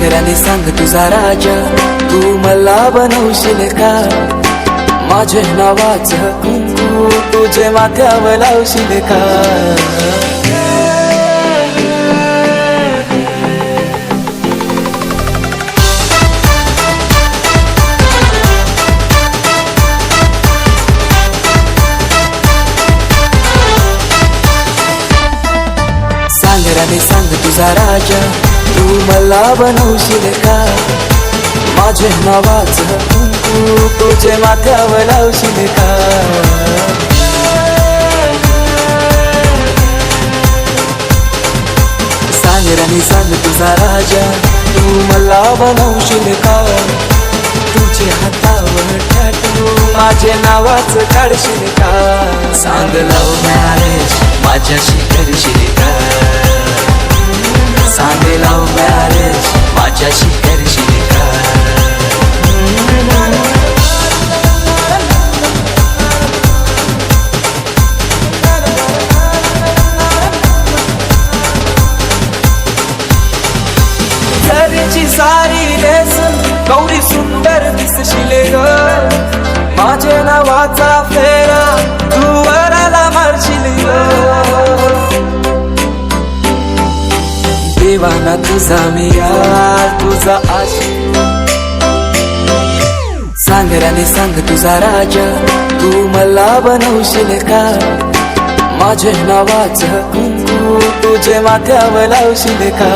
सांगराने सांग तुझा राजा, तू मला बनवशील का? माझे नावाचं कुंकू तुझे माथ्यावर लावशील का? सांगराने सांग तुझा राजा, तू मला बनवशील का? माझे नावाचं कुंकू तुझे माथ्यावर लावशील का? सांगराने सांग तुझा राजा, तू मला बनवशील का? तुझे हातावर टॅटू माझे नावाचं काढशील का? सांग लव्ह मॅरेज माझ्याशी करशील का? सांग लव्ह मॅरेज माझ्याशी करशील का? घरची सारी नेसून गौरी सुंदर दिसशील ग. माझ्या नावाचा फेरा तू वराला मारशील ग. देवाना तुझा मी यार तुझा आशिक. सांगराने सांग तुझा राजा, तू मला बनवशील का? माझे नावाचं कुंकू तुझे माथ्यावर लावशील का?